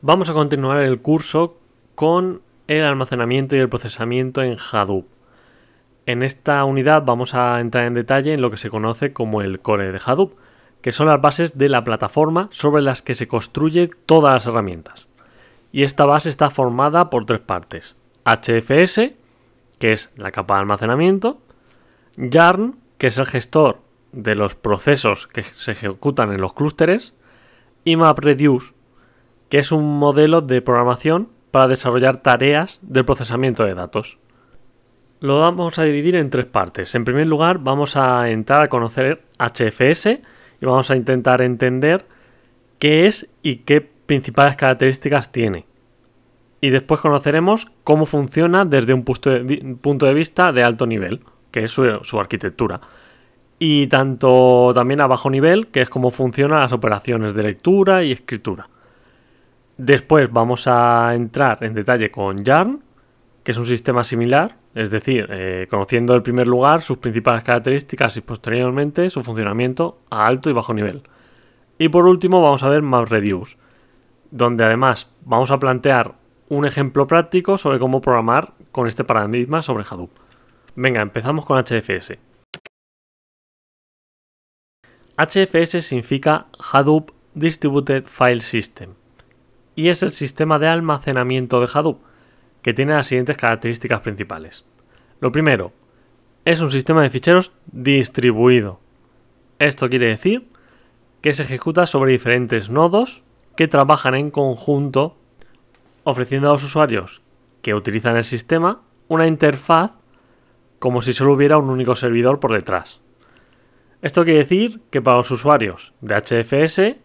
Vamos a continuar el curso con el almacenamiento y el procesamiento en Hadoop. En esta unidad vamos a entrar en detalle en lo que se conoce como el core de Hadoop, que son las bases de la plataforma sobre las que se construyen todas las herramientas. Y esta base está formada por tres partes: HFS, que es la capa de almacenamiento; Yarn, que es el gestor de los procesos que se ejecutan en los clústeres; y MapReduce, que es un modelo de programación para desarrollar tareas de procesamiento de datos. Lo vamos a dividir en tres partes. En primer lugar, vamos a entrar a conocer HFS y vamos a intentar entender qué es y qué principales características tiene. Y después conoceremos cómo funciona desde un punto de vista de alto nivel, que es su arquitectura. Y tanto también a bajo nivel, que es cómo funcionan las operaciones de lectura y escritura. Después vamos a entrar en detalle con Yarn, que es un sistema similar, es decir, conociendo en primer lugar sus principales características y posteriormente su funcionamiento a alto y bajo nivel. Y por último vamos a ver MapReduce, donde además vamos a plantear un ejemplo práctico sobre cómo programar con este paradigma sobre Hadoop. Venga, empezamos con HFS. HFS significa Hadoop Distributed File System y es el sistema de almacenamiento de Hadoop, que tiene las siguientes características principales. Lo primero, es un sistema de ficheros distribuido. Esto quiere decir que se ejecuta sobre diferentes nodos que trabajan en conjunto, ofreciendo a los usuarios que utilizan el sistema una interfaz como si solo hubiera un único servidor por detrás. Esto quiere decir que para los usuarios de HFS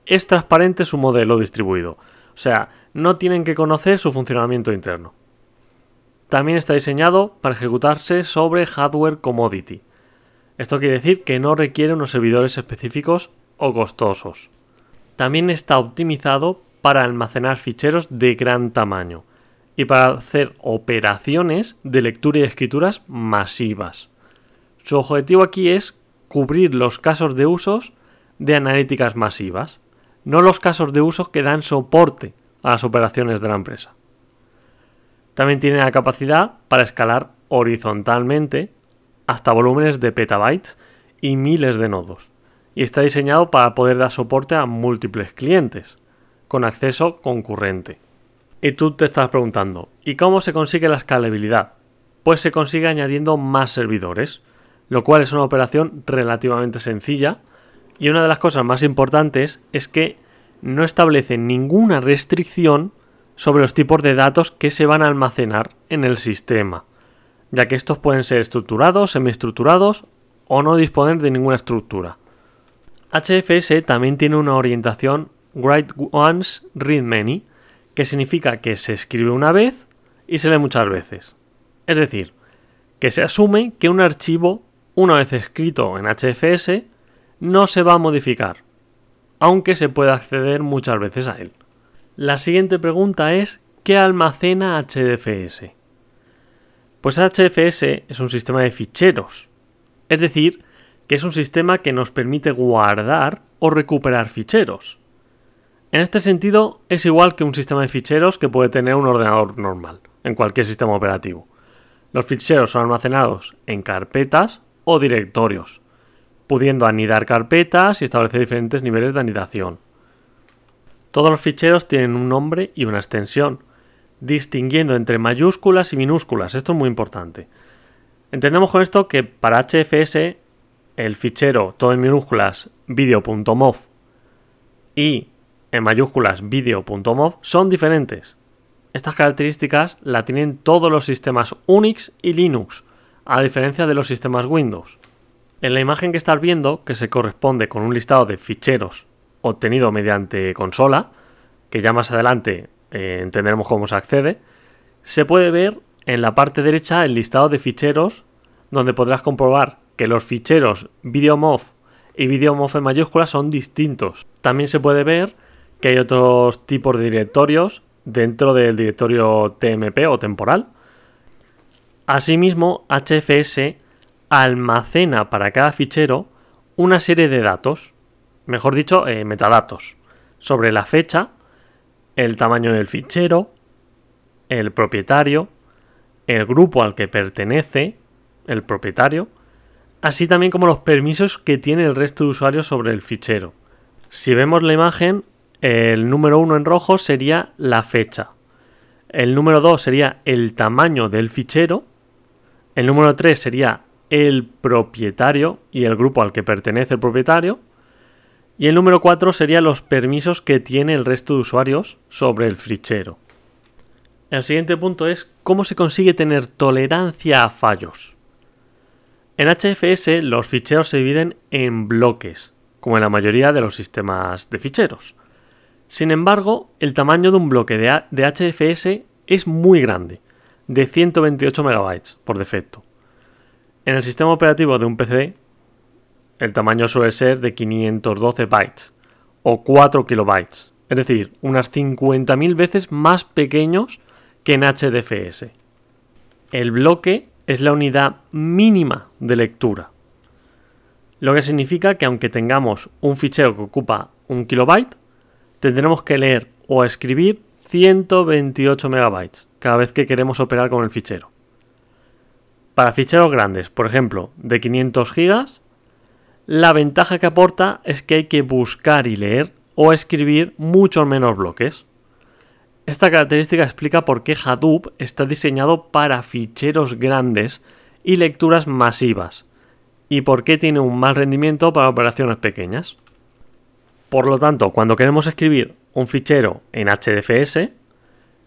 es transparente su modelo distribuido. O sea, no tienen que conocer su funcionamiento interno. También está diseñado para ejecutarse sobre hardware commodity. Esto quiere decir que no requiere unos servidores específicos o costosos. También está optimizado para almacenar ficheros de gran tamaño y para hacer operaciones de lectura y escrituras masivas. Su objetivo aquí es cubrir los casos de usos de analíticas masivas, no los casos de uso que dan soporte a las operaciones de la empresa. También tiene la capacidad para escalar horizontalmente hasta volúmenes de petabytes y miles de nodos, y está diseñado para poder dar soporte a múltiples clientes, con acceso concurrente. Y tú te estás preguntando, ¿y cómo se consigue la escalabilidad? Pues se consigue añadiendo más servidores, lo cual es una operación relativamente sencilla. Y una de las cosas más importantes es que no establece ninguna restricción sobre los tipos de datos que se van a almacenar en el sistema, ya que estos pueden ser estructurados, semiestructurados o no disponer de ninguna estructura. HFS también tiene una orientación Write Once, Read Many, que significa que se escribe una vez y se lee muchas veces. Es decir, que se asume que un archivo, una vez escrito en HFS, no se va a modificar, aunque se puede acceder muchas veces a él. La siguiente pregunta es, ¿qué almacena HDFS? Pues HDFS es un sistema de ficheros, es decir, que es un sistema que nos permite guardar o recuperar ficheros. En este sentido, es igual que un sistema de ficheros que puede tener un ordenador normal, en cualquier sistema operativo. Los ficheros son almacenados en carpetas o directorios, pudiendo anidar carpetas y establecer diferentes niveles de anidación. Todos los ficheros tienen un nombre y una extensión, distinguiendo entre mayúsculas y minúsculas. Esto es muy importante. Entendemos con esto que para HFS el fichero todo en minúsculas video.mov y en mayúsculas video.mov son diferentes. Estas características las tienen todos los sistemas Unix y Linux, a diferencia de los sistemas Windows. En la imagen que estás viendo, que se corresponde con un listado de ficheros obtenido mediante consola, que ya más adelante entenderemos cómo se accede, se puede ver en la parte derecha el listado de ficheros, donde podrás comprobar que los ficheros videomov y videomov en mayúsculas son distintos. También se puede ver que hay otros tipos de directorios dentro del directorio TMP o temporal. Asimismo, HFS almacena para cada fichero una serie de datos, mejor dicho, metadatos, sobre la fecha, el tamaño del fichero, el propietario, el grupo al que pertenece, el propietario, así también como los permisos que tiene el resto de usuarios sobre el fichero. Si vemos la imagen, el número 1 en rojo sería la fecha. El número 2 sería el tamaño del fichero. El número 3 sería el propietario y el grupo al que pertenece el propietario. Y el número 4 sería los permisos que tiene el resto de usuarios sobre el fichero. El siguiente punto es cómo se consigue tener tolerancia a fallos. En HDFS los ficheros se dividen en bloques, como en la mayoría de los sistemas de ficheros. Sin embargo, el tamaño de un bloque de HDFS es muy grande, de 128 MB por defecto. En el sistema operativo de un PC, el tamaño suele ser de 512 bytes o 4 kilobytes, es decir, unas 50.000 veces más pequeños que en HDFS. El bloque es la unidad mínima de lectura, lo que significa que aunque tengamos un fichero que ocupa 1 kilobyte, tendremos que leer o escribir 128 megabytes cada vez que queremos operar con el fichero. Para ficheros grandes, por ejemplo, de 500 gigas, la ventaja que aporta es que hay que buscar y leer o escribir muchos menos bloques. Esta característica explica por qué Hadoop está diseñado para ficheros grandes y lecturas masivas, y por qué tiene un mal rendimiento para operaciones pequeñas. Por lo tanto, cuando queremos escribir un fichero en HDFS,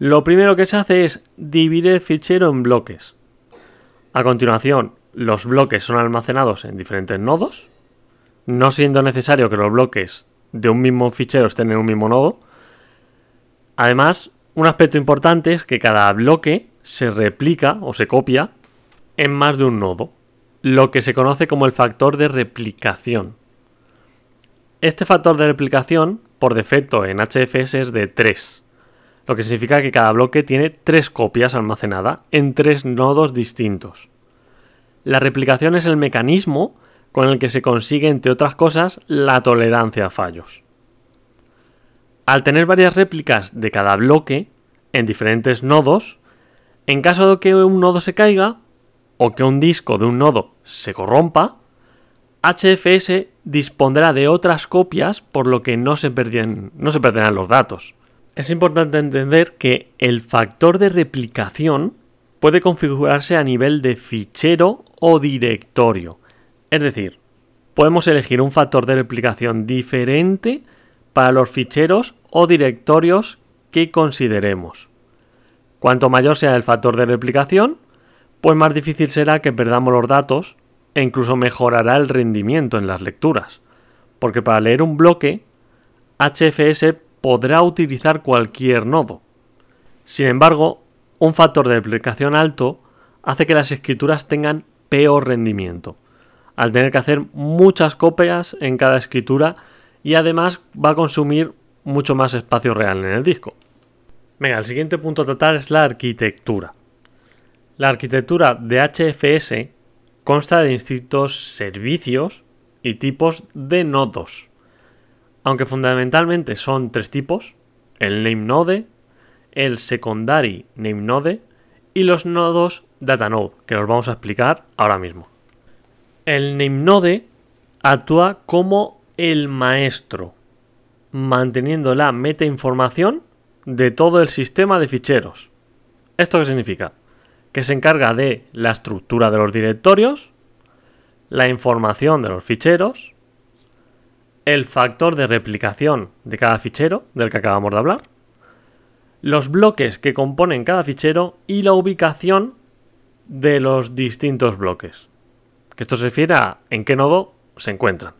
lo primero que se hace es dividir el fichero en bloques. A continuación, los bloques son almacenados en diferentes nodos, no siendo necesario que los bloques de un mismo fichero estén en un mismo nodo. Además, un aspecto importante es que cada bloque se replica o se copia en más de un nodo, lo que se conoce como el factor de replicación. Este factor de replicación, por defecto en HDFS, es de 3, lo que significa que cada bloque tiene 3 copias almacenadas en 3 nodos distintos. La replicación es el mecanismo con el que se consigue, entre otras cosas, la tolerancia a fallos. Al tener varias réplicas de cada bloque en diferentes nodos, en caso de que un nodo se caiga o que un disco de un nodo se corrompa, HDFS dispondrá de otras copias, por lo que no se perderán los datos. Es importante entender que el factor de replicación puede configurarse a nivel de fichero o directorio. Es decir, podemos elegir un factor de replicación diferente para los ficheros o directorios que consideremos. Cuanto mayor sea el factor de replicación, pues más difícil será que perdamos los datos e incluso mejorará el rendimiento en las lecturas, porque para leer un bloque, HDFS podrá utilizar cualquier nodo. Sin embargo, un factor de replicación alto hace que las escrituras tengan peor rendimiento, al tener que hacer muchas copias en cada escritura y además va a consumir mucho más espacio real en el disco. Venga, el siguiente punto a tratar es la arquitectura. La arquitectura de HDFS consta de distintos servicios y tipos de nodos, aunque fundamentalmente son 3 tipos: el name node, el secondary name node y los nodos data node, que los vamos a explicar ahora mismo. El name node actúa como el maestro, manteniendo la metainformación de todo el sistema de ficheros. ¿Esto qué significa? Que se encarga de la estructura de los directorios, la información de los ficheros, el factor de replicación de cada fichero del que acabamos de hablar, los bloques que componen cada fichero y la ubicación de los distintos bloques. Que esto se refiere a en qué nodo se encuentran.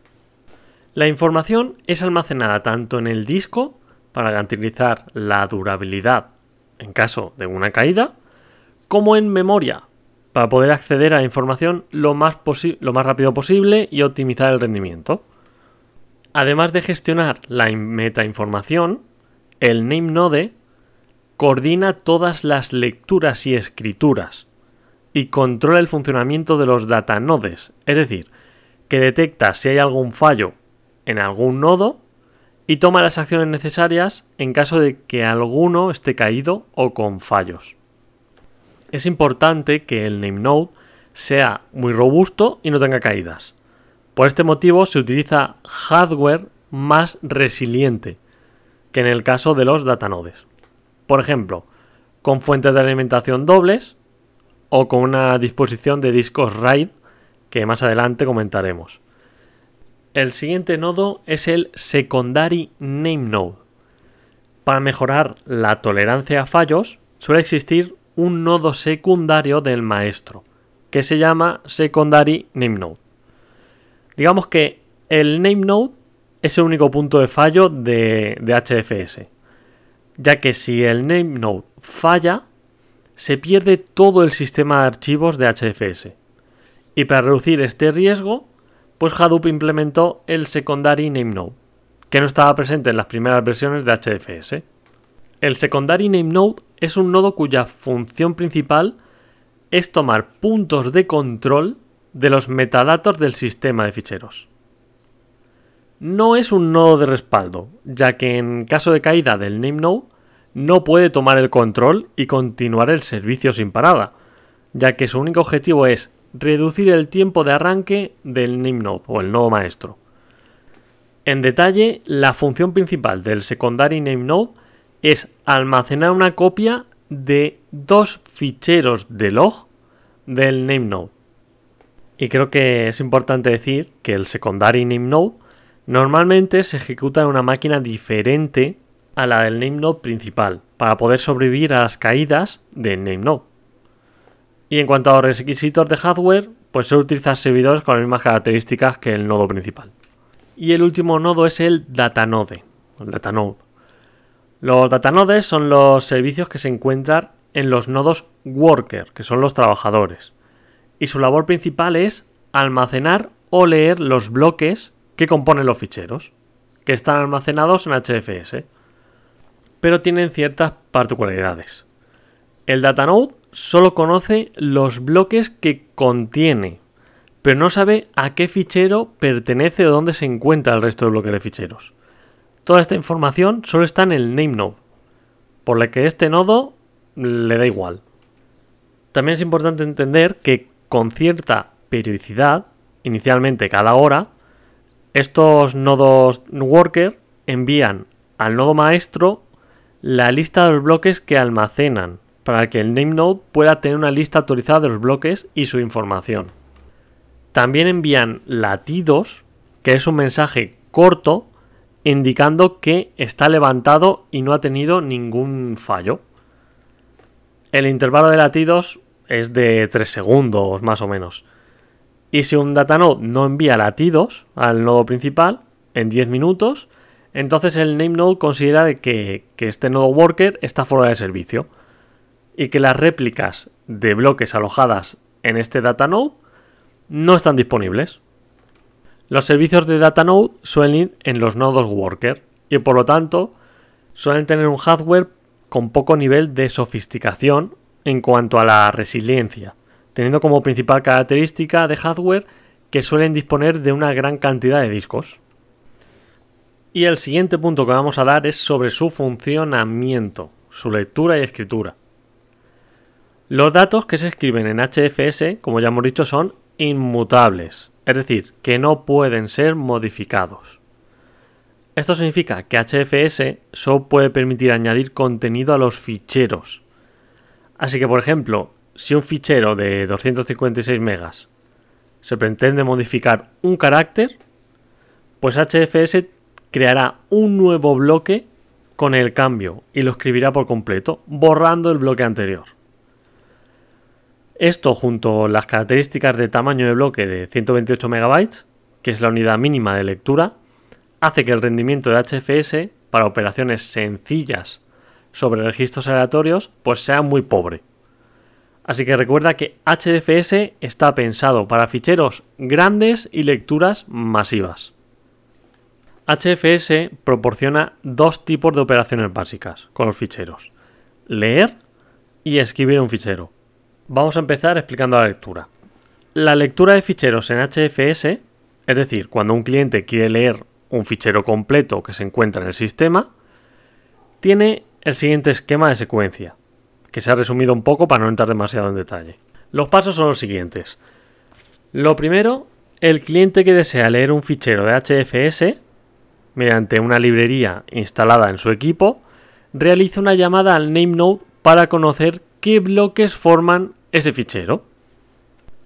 La información es almacenada tanto en el disco para garantizar la durabilidad en caso de una caída, como en memoria para poder acceder a la información lo más rápido posible y optimizar el rendimiento. Además de gestionar la metainformación, el NameNode coordina todas las lecturas y escrituras y controla el funcionamiento de los datanodes, es decir, que detecta si hay algún fallo en algún nodo y toma las acciones necesarias en caso de que alguno esté caído o con fallos. Es importante que el NameNode sea muy robusto y no tenga caídas. Por este motivo se utiliza hardware más resiliente que en el caso de los datanodes. Por ejemplo, con fuentes de alimentación dobles o con una disposición de discos RAID que más adelante comentaremos. El siguiente nodo es el Secondary NameNode. Para mejorar la tolerancia a fallos, suele existir un nodo secundario del maestro, que se llama Secondary NameNode. Digamos que el NameNode es el único punto de fallo de HDFS, ya que si el NameNode falla, se pierde todo el sistema de archivos de HDFS. Y para reducir este riesgo, pues Hadoop implementó el Secondary NameNode, que no estaba presente en las primeras versiones de HDFS. El Secondary NameNode es un nodo cuya función principal es tomar puntos de control de los metadatos del sistema de ficheros. No es un nodo de respaldo, ya que en caso de caída del NameNode no puede tomar el control y continuar el servicio sin parada, ya que su único objetivo es reducir el tiempo de arranque del NameNode o el nodo maestro. En detalle, la función principal del Secondary NameNode es almacenar una copia de 2 ficheros de log del NameNode. Y creo que es importante decir que el Secondary NameNode normalmente se ejecuta en una máquina diferente a la del NameNode principal para poder sobrevivir a las caídas del NameNode. Y en cuanto a los requisitos de hardware, pues suele utilizar servidores con las mismas características que el nodo principal. Y el último nodo es el Datanode. Los datanodes son los servicios que se encuentran en los nodos worker, que son los trabajadores. Y su labor principal es almacenar o leer los bloques que componen los ficheros, que están almacenados en HDFS. Pero tienen ciertas particularidades. El Datanode solo conoce los bloques que contiene, pero no sabe a qué fichero pertenece o dónde se encuentra el resto del bloque de ficheros. Toda esta información solo está en el NameNode, por lo que este nodo le da igual. También es importante entender que con cierta periodicidad, inicialmente cada hora, estos nodos worker envían al nodo maestro la lista de los bloques que almacenan, para que el NameNode pueda tener una lista actualizada de los bloques y su información. También envían latidos, que es un mensaje corto indicando que está levantado y no ha tenido ningún fallo. El intervalo de latidos es de 3 segundos más o menos. Y si un datanode no envía latidos al nodo principal en 10 minutos, entonces el NameNode considera que este nodo worker está fuera de servicio y que las réplicas de bloques alojadas en este datanode no están disponibles. Los servicios de datanode suelen ir en los nodos worker y por lo tanto suelen tener un hardware con poco nivel de sofisticación en cuanto a la resiliencia, teniendo como principal característica de hardware que suelen disponer de una gran cantidad de discos. Y el siguiente punto que vamos a dar es sobre su funcionamiento, su lectura y escritura. Los datos que se escriben en HDFS, como ya hemos dicho, son inmutables, es decir, que no pueden ser modificados. Esto significa que HDFS solo puede permitir añadir contenido a los ficheros. Así que, por ejemplo, si un fichero de 256 megas se pretende modificar un carácter, pues HDFS creará un nuevo bloque con el cambio y lo escribirá por completo, borrando el bloque anterior. Esto, junto a las características de tamaño de bloque de 128 MB, que es la unidad mínima de lectura, hace que el rendimiento de HDFS para operaciones sencillas sobre registros aleatorios pues sea muy pobre. Así que recuerda que HDFS está pensado para ficheros grandes y lecturas masivas. HDFS proporciona dos tipos de operaciones básicas con los ficheros: leer y escribir un fichero. Vamos a empezar explicando la lectura. La lectura de ficheros en HDFS, es decir, cuando un cliente quiere leer un fichero completo que se encuentra en el sistema, tiene el siguiente esquema de secuencia, que se ha resumido un poco para no entrar demasiado en detalle. Los pasos son los siguientes. Lo primero, el cliente que desea leer un fichero de HDFS mediante una librería instalada en su equipo, realiza una llamada al nameNode para conocer qué bloques forman ese fichero.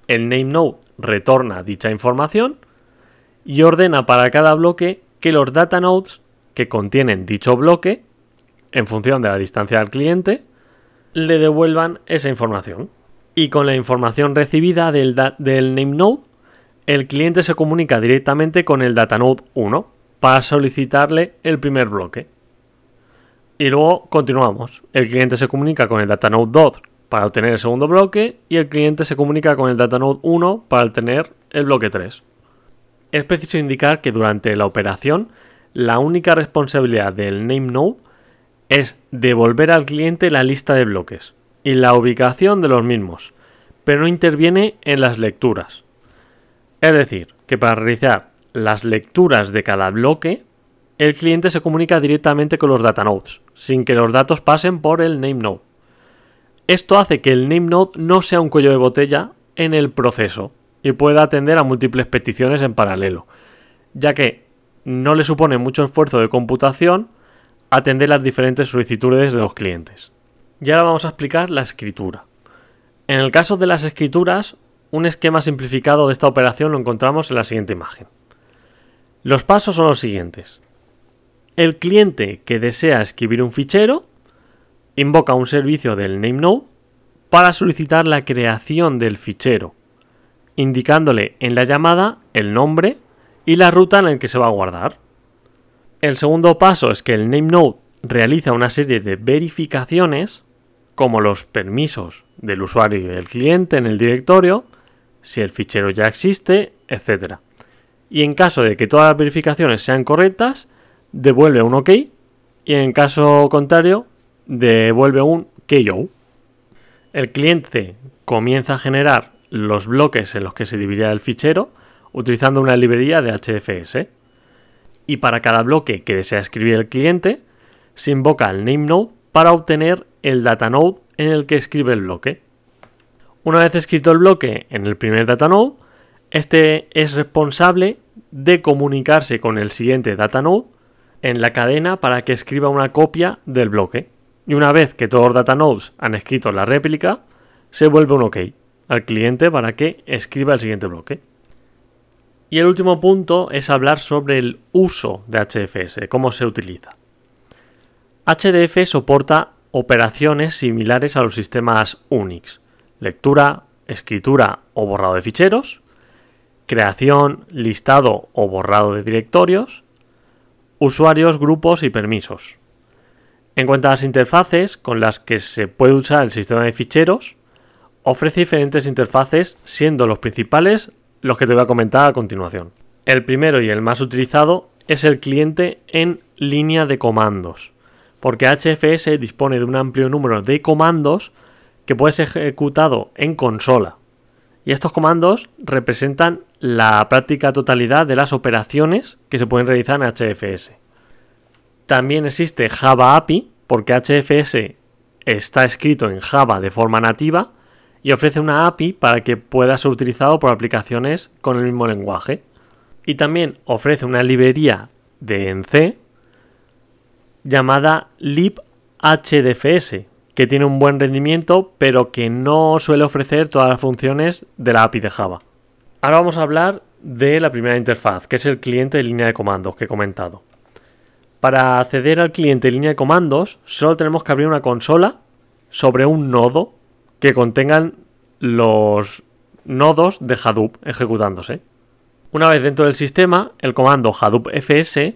El nameNode retorna dicha información y ordena para cada bloque que los datanodes que contienen dicho bloque, en función de la distancia al cliente, le devuelvan esa información. Y con la información recibida del nameNode, el cliente se comunica directamente con el datanode 1 para solicitarle el primer bloque. Y luego continuamos. El cliente se comunica con el datanode 2 para obtener el segundo bloque y el cliente se comunica con el datanode 1 para obtener el bloque 3. Es preciso indicar que durante la operación la única responsabilidad del nameNode es devolver al cliente la lista de bloques y la ubicación de los mismos, pero no interviene en las lecturas. Es decir, que para realizar las lecturas de cada bloque, el cliente se comunica directamente con los datanodes, sin que los datos pasen por el nameNode. Esto hace que el nameNode no sea un cuello de botella en el proceso y pueda atender a múltiples peticiones en paralelo, ya que no le supone mucho esfuerzo de computación atender las diferentes solicitudes de los clientes. Y ahora vamos a explicar la escritura. En el caso de las escrituras, un esquema simplificado de esta operación lo encontramos en la siguiente imagen. Los pasos son los siguientes. El cliente que desea escribir un fichero invoca un servicio del nameNode para solicitar la creación del fichero, indicándole en la llamada el nombre y la ruta en el que se va a guardar. El segundo paso es que el nameNode realiza una serie de verificaciones, como los permisos del usuario y el cliente en el directorio, si el fichero ya existe, etc. Y en caso de que todas las verificaciones sean correctas, devuelve un OK y en caso contrario, devuelve un KO. El cliente comienza a generar los bloques en los que se dividirá el fichero utilizando una librería de HDFS. Y para cada bloque que desea escribir el cliente, se invoca el nameNode para obtener el datanode en el que escribe el bloque. Una vez escrito el bloque en el primer datanode, este es responsable de comunicarse con el siguiente datanode en la cadena para que escriba una copia del bloque. Y una vez que todos los datanodes han escrito la réplica, se vuelve un OK al cliente para que escriba el siguiente bloque. Y el último punto es hablar sobre el uso de HDFS, cómo se utiliza. HDF soporta operaciones similares a los sistemas Unix: lectura, escritura o borrado de ficheros, creación, listado o borrado de directorios, usuarios, grupos y permisos. En cuanto a las interfaces con las que se puede usar el sistema de ficheros, ofrece diferentes interfaces, siendo los principales los que te voy a comentar a continuación. El primero y el más utilizado es el cliente en línea de comandos, porque HDFS dispone de un amplio número de comandos que puede ser ejecutado en consola. Y estos comandos representan la práctica totalidad de las operaciones que se pueden realizar en HDFS. También existe Java API, porque HDFS está escrito en Java de forma nativa y ofrece una API para que pueda ser utilizado por aplicaciones con el mismo lenguaje. Y también ofrece una librería en C llamada libhdfs, que tiene un buen rendimiento, pero que no suele ofrecer todas las funciones de la API de Java. Ahora vamos a hablar de la primera interfaz, que es el cliente de línea de comandos que he comentado. Para acceder al cliente de línea de comandos, solo tenemos que abrir una consola sobre un nodo que contengan los nodos de Hadoop ejecutándose. Una vez dentro del sistema, el comando Hadoop FS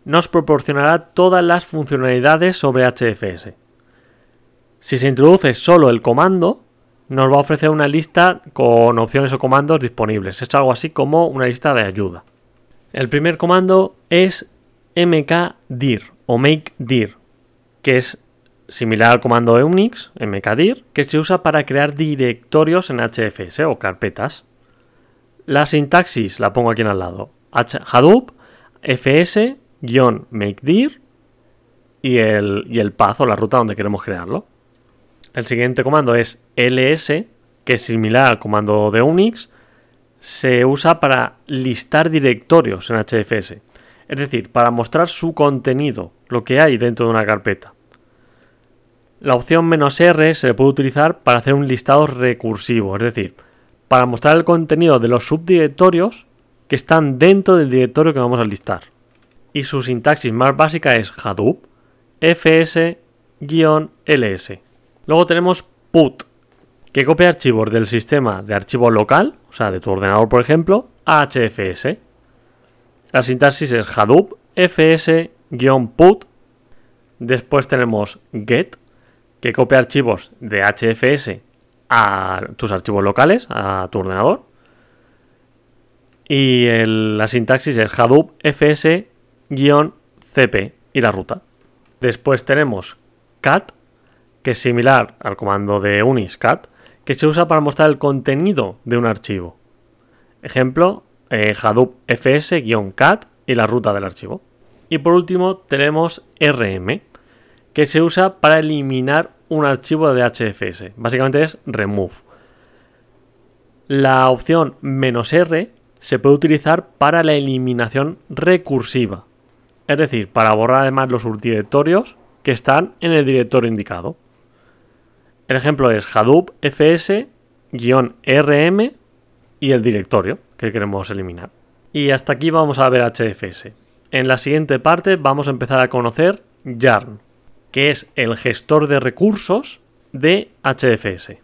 nos proporcionará todas las funcionalidades sobre HDFS. Si se introduce solo el comando, nos va a ofrecer una lista con opciones o comandos disponibles. Es algo así como una lista de ayuda. El primer comando es mkdir o makedir, que es similar al comando de Unix, mkdir, que se usa para crear directorios en HDFS o carpetas. La sintaxis la pongo aquí al lado. Hadoop fs-makedir y el path o la ruta donde queremos crearlo. El siguiente comando es ls, que es similar al comando de Unix. Se usa para listar directorios en HDFS, es decir, para mostrar su contenido, lo que hay dentro de una carpeta. La opción "-r" se puede utilizar para hacer un listado recursivo, es decir, para mostrar el contenido de los subdirectorios que están dentro del directorio que vamos a listar. Y su sintaxis más básica es Hadoop fs-ls. Luego tenemos put, que copia archivos del sistema de archivo local, o sea, de tu ordenador, por ejemplo, a HDFS. La sintaxis es Hadoop fs-put. Después tenemos get, que copia archivos de HDFS a tus archivos locales, a tu ordenador. Y la sintaxis es Hadoop fs-cp y la ruta. Después tenemos cat, que es similar al comando de Unix cat, que se usa para mostrar el contenido de un archivo. Ejemplo, Hadoop fs-cat y la ruta del archivo. Y por último tenemos rm, que se usa para eliminar un archivo de HDFS. Básicamente es remove. La opción "-r" se puede utilizar para la eliminación recursiva, es decir, para borrar además los subdirectorios que están en el directorio indicado. El ejemplo es Hadoop fs-rm y el directorio que queremos eliminar. Y hasta aquí vamos a ver HDFS. En la siguiente parte vamos a empezar a conocer Yarn, que es el gestor de recursos de HDFS.